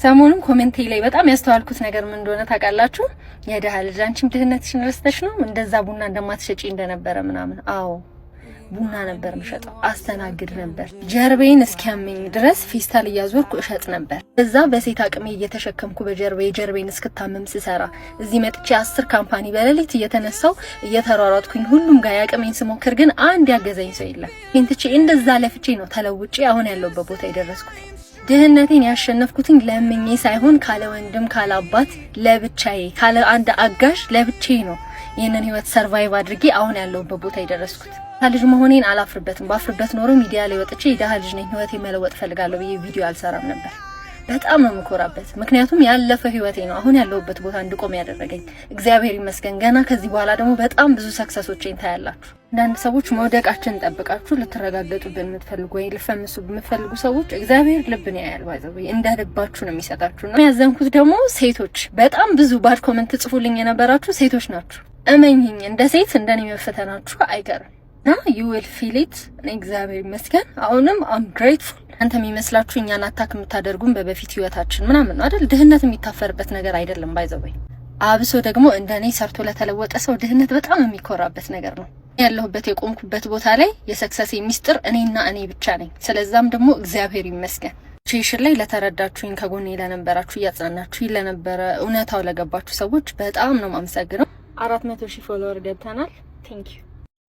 ሰሞኑን ኮሜንት ላይ በጣም ያስተዋልኩት ነገር ምን እንደሆነ ታውቃላችሁ? የደሃ ልጅ አንቺም ድህነትሽን ረስተሽ ነው እንደዛ ቡና እንደማትሸጪ እንደነበረ ምናምን። አዎ ቡና ነበር ምሸጠው፣ አስተናግድ ነበር። ጀርቤን እስኪያመኝ ድረስ ፌስታል እያዞርኩ እሸጥ ነበር። እዛ በሴት አቅሜ እየተሸከምኩ ጀርቤን እስክታመም ስሰራ እዚህ መጥቼ 10 ካምፓኒ በሌሊት እየተነሳው እየተሯሯጥኩኝ ሁሉም ጋር ያቅሜን ስሞክር ግን አንድ ያገዘኝ ሰው የለም። እንትቼ እንደዛ ለፍቼ ነው ተለውጬ አሁን ያለውበት ቦታ የደረስኩት። ድህነቴን ያሸነፍኩትኝ ለምኜ ሳይሆን ካለ ወንድም ካለ አባት ለብቻዬ ካለ አንድ አጋሽ ለብቻዬ ነው ይሄንን ህይወት ሰርቫይቭ አድርጌ አሁን ያለውበት ቦታ የደረስኩት። ልጅ መሆኔን አላፍርበትም። ባፍርበት ኖሮ ሚዲያ ላይ ወጥቼ የደሃ ልጅ ነኝ ህይወቴን መለወጥ ፈልጋለሁ ብዬ ቪዲዮ አልሰራም ነበር። በጣም ነው የምኮራበት፣ ምክንያቱም ያለፈ ህይወቴ ነው አሁን ያለውበት ቦታ እንድቆም ያደረገኝ። እግዚአብሔር ይመስገን። ገና ከዚህ በኋላ ደግሞ በጣም ብዙ ሰክሰሶችን ታያላችሁ። አንዳንድ ሰዎች መውደቃችንን ጠብቃችሁ ልትረጋገጡብን የምትፈልጉ ወይ ልፈምሱ የምትፈልጉ ሰዎች እግዚአብሔር ልብን ያያል። ባይዘው እንደ ልባችሁ ነው የሚሰጣችሁ ነው። ያዘንኩት ደግሞ ሴቶች በጣም ብዙ ባድ ኮሜንት ጽፉልኝ የነበራችሁ ሴቶች ናችሁ። እመኝኝ እንደ ሴት እንደኔ መፈተናችሁ አይቀርም። you will feel it። እግዚአብሔር ይመስገን አሁንም I'm grateful። አንተ የሚመስላችሁ እኛን አታክ የምታደርጉን በበፊት ህይወታችን ምናምን ነው አይደል? ድህነት የሚታፈርበት ነገር አይደለም ባይዘው። አብሶ ደግሞ እንደኔ ሰርቶ ለተለወጠ ሰው ድህነት በጣም የሚኮራበት ነገር ነው። ያለሁበት የቆምኩበት ቦታ ላይ የሰክሰስ ሚስጥር እኔና እኔ ብቻ ነኝ። ስለዛም ደግሞ እግዚአብሔር ይመስገን። ቺሽን ላይ ለተረዳችሁኝ፣ ከጎኔ ለነበራችሁ፣ እያጽናናችሁኝ ለነበረ፣ እውነታው ለገባችሁ ሰዎች በጣም ነው የማመሰግነው። 400,000 ፎሎወር ገብተናል። ቴንክ ዩ።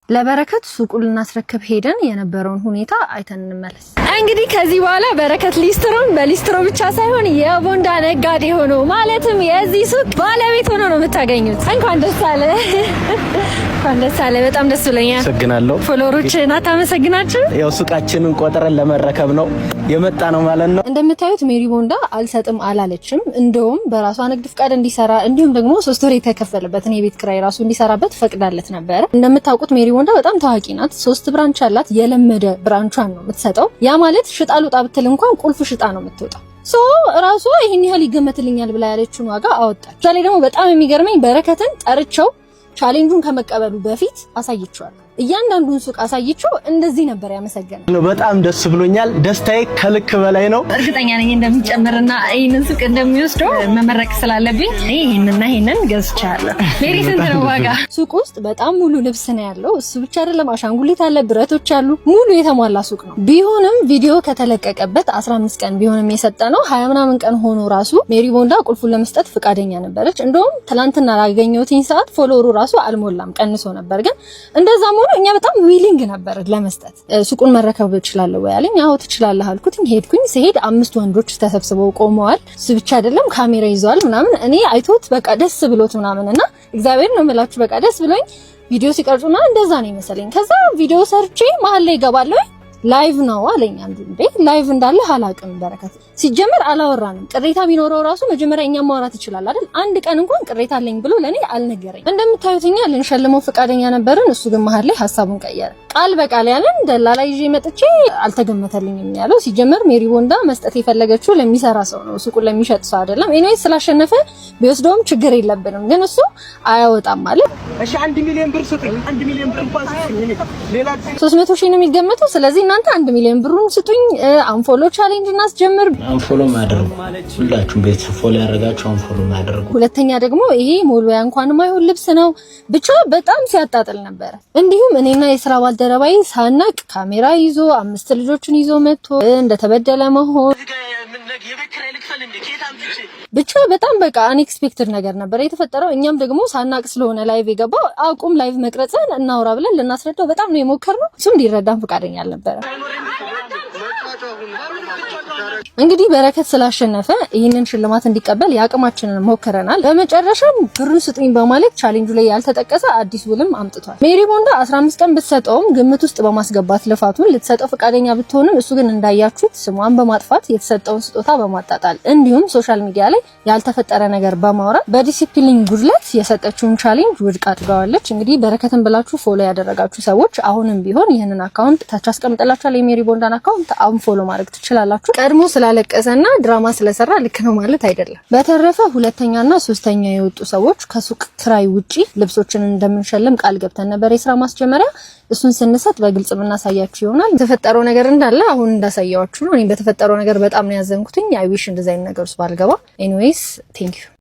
ለበረከት ሱቁን ልናስረክብ ሄደን የነበረውን ሁኔታ አይተን እንመለስ። እንግዲህ ከዚህ በኋላ በረከት ሊስትሮን በሊስትሮ ብቻ ሳይሆን የቦንዳ ነጋዴ ሆኖ ማለትም የዚህ ሱቅ ባለቤት ሆኖ ነው የምታገኙት። እንኳን ደስ አለ፣ እንኳን ደስ አለ። በጣም ደስ ብሎኛል። አመሰግናለሁ። ፎሎወሮችን አታመሰግናችሁ? ያው ሱቃችንን ቆጥረን ለመረከብ ነው የመጣ ነው ማለት ነው። እንደምታዩት ሜሪ ቦንዳ አልሰጥም አላለችም። እንደውም በራሷ ንግድ ፍቃድ እንዲሰራ እንዲሁም ደግሞ 3 ወር የተከፈለበትን የቤት ኪራይ ራሱ እንዲሰራበት ፈቅዳለት ነበር። እንደምታውቁት ሜሪ ቦንዳ በጣም ታዋቂ ናት። 3 ብራንች አላት። የለመደ ብራንቿን ነው የምትሰጠው። ያ ማለት ሽጣ ልውጣ ብትል እንኳን ቁልፍ ሽጣ ነው የምትወጣው። ራሷ ይሄን ያህል ይገመትልኛል ብላ ያለችውን ዋጋ አወጣች። ዛሬ ደግሞ በጣም የሚገርመኝ በረከትን ጠርቸው ቻሌንጁን ከመቀበሉ በፊት አሳይቼዋለሁ። እያንዳንዱን ሱቅ አሳይቼው እንደዚህ ነበር ያመሰገነው። በጣም ደስ ብሎኛል። ደስታዬ ከልክ በላይ ነው። እርግጠኛ ነኝ እንደሚጨምርና ይሄንን ሱቅ እንደሚወስደው መመረቅ ስላለብኝ ይሄንን ገዝቻለሁ። ሜሪ ስንት ነው ዋጋ? ሱቅ ውስጥ በጣም ሙሉ ልብስ ነው ያለው። እሱ ብቻ አይደለም፣ አሻንጉሊት አለ፣ ብረቶች አሉ። ሙሉ የተሟላ ሱቅ ነው። ቢሆንም ቪዲዮ ከተለቀቀበት 15 ቀን ቢሆንም የሰጠነው 20 ምናምን ቀን ሆኖ ራሱ ሜሪ ቦንዳ ቁልፉን ለመስጠት ፍቃደኛ ነበረች። እንደውም ትላንትና ላገኘሁትኝ ሰዓት ፎሎወሩ ራሱ አልሞላም፣ ቀንሶ ነበር። ግን እንደዛም እኛ በጣም ዊሊንግ ነበር ለመስጠት። ሱቁን መረከብ እችላለሁ ወይ አለኝ። አዎ ትችላለህ አልኩት። ሄድኩኝ። ሲሄድ 5 ወንዶች ተሰብስበው ቆመዋል። እሱ ብቻ አይደለም ካሜራ ይዘዋል ምናምን። እኔ አይቶት በቃ ደስ ብሎት ምናምንና እግዚአብሔር ነው የምላችሁ በቃ ደስ ብሎኝ ቪዲዮ ሲቀርጹና እንደዛ ነው መሰለኝ። ከዛ ቪዲዮ ሰርቼ መሀል ላይ ገባለሁ። ላይቭ ነው አለኝ። አንዱ ላይቭ እንዳለ አላውቅም። በረከት ሲጀመር አላወራንም። ቅሬታ ቢኖረው ራሱ መጀመሪያ እኛ ማውራት ይችላል አይደል? አንድ ቀን እንኳን ቅሬታ አለኝ ብሎ ለኔ አልነገረኝ። እንደምታዩትኛ ልንሸልመው ፍቃደኛ ነበርን። እሱ ግን መሀል ላይ ሐሳቡን ቀየረ። ቃል በቃል ያለን ደላላ ይዤ መጥቼ አልተገመተልኝም ያለው። ሲጀመር ሜሪ ቦንዳ መስጠት የፈለገችው ለሚሰራ ሰው ነው፣ ሱቁን ለሚሸጥ ሰው አይደለም። ኤኒዌይስ ስላሸነፈ ቢወስደውም ችግር የለብንም፣ ግን እሱ አያወጣም ማለት። እሺ 1 ሚሊዮን ብር ስጡኝ። 1 ሚሊዮን ብር እንኳን ስጡኝ። ሌላ 300,000 ነው የሚገመተው። ስለዚህ እናንተ 1 ሚሊዮን ብሩን ስጡኝ። አንፎሎ ቻሌንጅ እናስጀምር። አንፎሎ ማድረግ ሁላችሁም ቤት ፎሎ ያደርጋችሁ አንፎሎ ማድረግ። ሁለተኛ ደግሞ ይሄ ሞልወያ እንኳን ማይሆን ልብስ ነው። ብቻ በጣም ሲያጣጥል ነበር። እንዲሁም እኔና የስራ ባልደረባይ ሳናቅ ካሜራ ይዞ 5 ልጆችን ይዞ መጥቶ እንደተበደለ መሆን ብቻ በጣም በቃ አንኤክስፔክትድ ነገር ነበር የተፈጠረው። እኛም ደግሞ ሳናቅ ስለሆነ ላይቭ የገባው አቁም ላይቭ መቅረጽን እናውራ ብለን ልናስረዳው በጣም ነው የሞከርነው። እሱም እንዲረዳን ፈቃደኛ አልነበረ። እንግዲህ በረከት ስላሸነፈ ይህንን ሽልማት እንዲቀበል ያቅማችንን ሞክረናል። በመጨረሻም ብሩን ስጡኝ በማለት ቻሌንጁ ላይ ያልተጠቀሰ አዲስ ውልም አምጥቷል። ሜሪ ቦንዳ 15 ቀን ብትሰጠውም ግምት ውስጥ በማስገባት ልፋቱን ልትሰጠው ፈቃደኛ ብትሆንም እሱ ግን እንዳያችሁት ስሟን በማጥፋት የተሰጠውን ስጦታ በማጣጣል እንዲሁም ሶሻል ሚዲያ ላይ ያልተፈጠረ ነገር በማውራት በዲሲፕሊን ጉድለት የሰጠችውን ቻሌንጅ ውድቅ አድርጋዋለች። እንግዲህ በረከትን ብላችሁ ፎሎ ያደረጋችሁ ሰዎች አሁንም ቢሆን ይህንን አካውንት ታች አስቀምጥላችኋል። የሜሪ ቦንዳን አካውንት ፔጁን ፎሎ ማድረግ ትችላላችሁ። ቀድሞ ስላለቀሰና ድራማ ስለሰራ ልክ ነው ማለት አይደለም። በተረፈ ሁለተኛና ሶስተኛ የወጡ ሰዎች ከሱቅ ክራይ ውጪ ልብሶችን እንደምንሸልም ቃል ገብተን ነበር የስራ ማስጀመሪያ። እሱን ስንሰጥ በግልጽ የምናሳያችሁ ይሆናል። የተፈጠረው ነገር እንዳለ አሁን እንዳሳያችሁ ነው። እኔ በተፈጠረው ነገር በጣም ነው ያዘንኩትኝ። አይ ዊሽ እንደዛ አይነት ነገር ውስጥ ባልገባ። ኤኒዌይስ ቴንክ ዩ